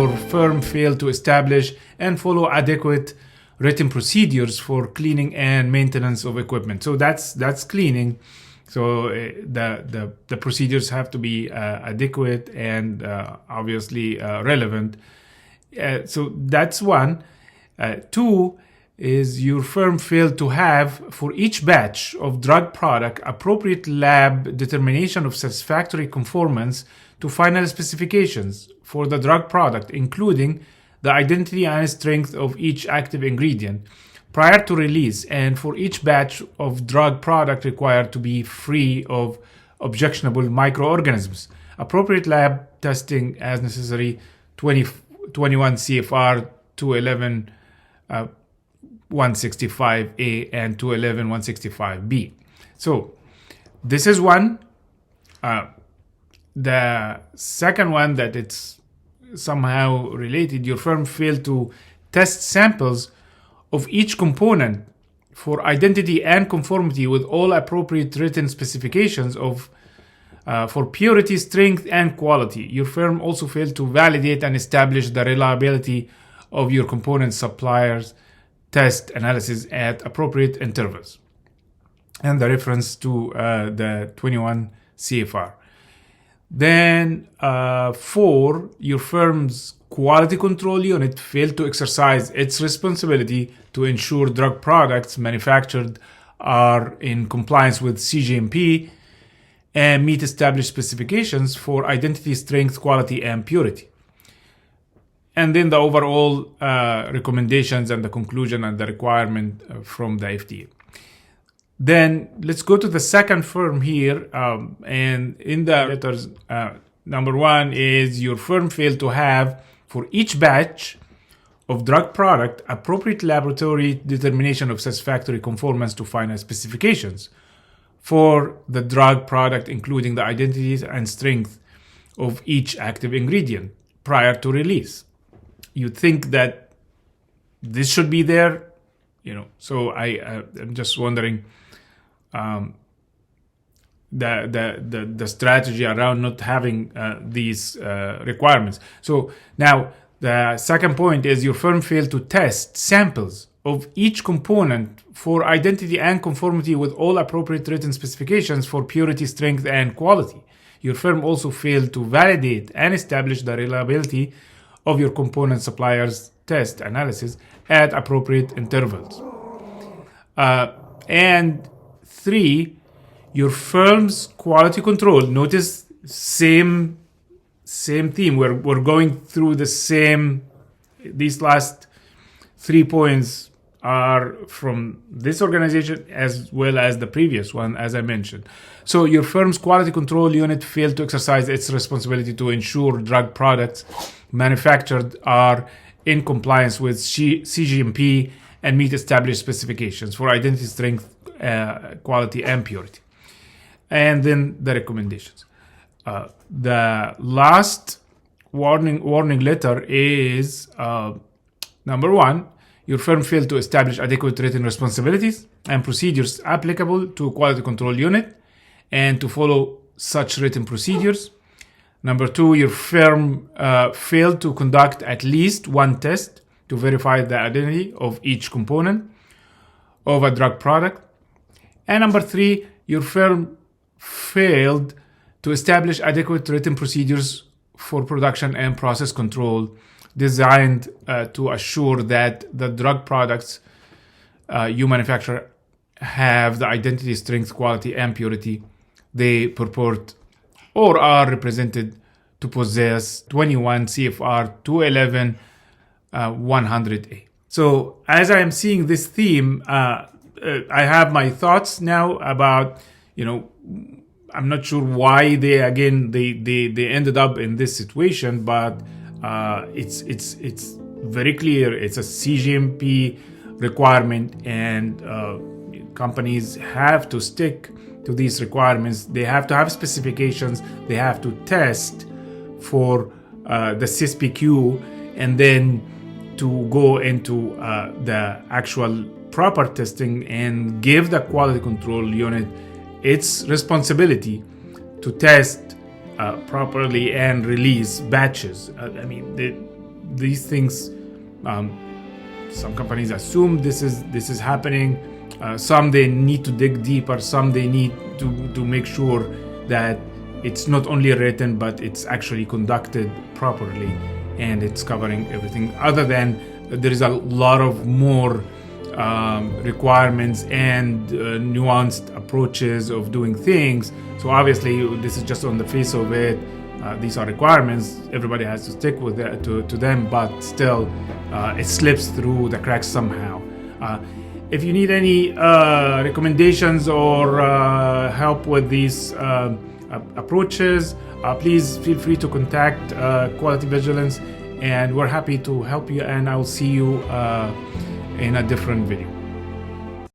your firm failed to establish and follow adequate written procedures for cleaning and maintenance of equipment. So that's cleaning. So the procedures have to be adequate and obviously relevant. So that's one. Two is your firm failed to have for each batch of drug product appropriate lab determination of satisfactory conformance to final specifications for the drug product, including the identity and strength of each active ingredient prior to release, and for each batch of drug product required to be free of objectionable microorganisms. Appropriate lab testing as necessary, 21 CFR 211 165A and 211 165B. So this is one. The second one that it's somehow related, your firm failed to test samples of each component for identity and conformity with all appropriate written specifications of for purity, strength, and quality. Your firm also failed to validate and establish the reliability of your component suppliers' test analysis at appropriate intervals. And the reference to the 21 CFR. Then 4, your firm's quality control unit failed to exercise its responsibility to ensure drug products manufactured are in compliance with CGMP and meet established specifications for identity, strength, quality, and purity. And then the overall recommendations and the conclusion and the requirement from the FDA. Then let's go to the second firm here. And in the letters, number 1 is your firm failed to have for each batch of drug product appropriate laboratory determination of satisfactory conformance to final specifications for the drug product, including the identities and strength of each active ingredient prior to release. You think that this should be there, So I'm just wondering the strategy around not having these requirements. So now the second point is your firm failed to test samples of each component for identity and conformity with all appropriate written specifications for purity, strength, and quality. Your firm also failed to validate and establish the reliability of your component suppliers' test analysis at appropriate intervals. And 3, your firm's quality control. Notice same theme. We're going through the same. These last 3 points are from this organization as well as the previous one, as I mentioned. So your firm's quality control unit failed to exercise its responsibility to ensure drug products manufactured are in compliance with CGMP and meet established specifications for identity, strength, quality, and purity. And then the recommendations. The last warning letter is number 1, your firm failed to establish adequate written responsibilities and procedures applicable to quality control unit and to follow such written procedures. Number 2, your firm failed to conduct at least one test to verify the identity of each component of a drug product. And number 3, your firm failed to establish adequate written procedures for production and process control designed to assure that the drug products you manufacture have the identity, strength, quality, and purity they purport or are represented to possess. 21 CFR 211 100A. So as I am seeing this theme, I have my thoughts now about, I'm not sure why they ended up in this situation, but it's very clear. It's a CGMP requirement, and companies have to stick to these requirements. They have to have specifications. They have to test for the CSPQ, and then to go into the actual proper testing and give the quality control unit its responsibility to test properly and release batches. these things, some companies assume this is happening. Some they need to dig deeper. Some they need to make sure that it's not only written, but it's actually conducted properly, and it's covering everything. Other than there is a lot of more requirements and nuanced approaches of doing things. So obviously, this is just on the face of it. These are requirements. Everybody has to stick with that, to them, but still, it slips through the cracks somehow. If you need any recommendations or help with these approaches, please feel free to contact Quality Vigilance, and we're happy to help you, and I'll see you in a different video.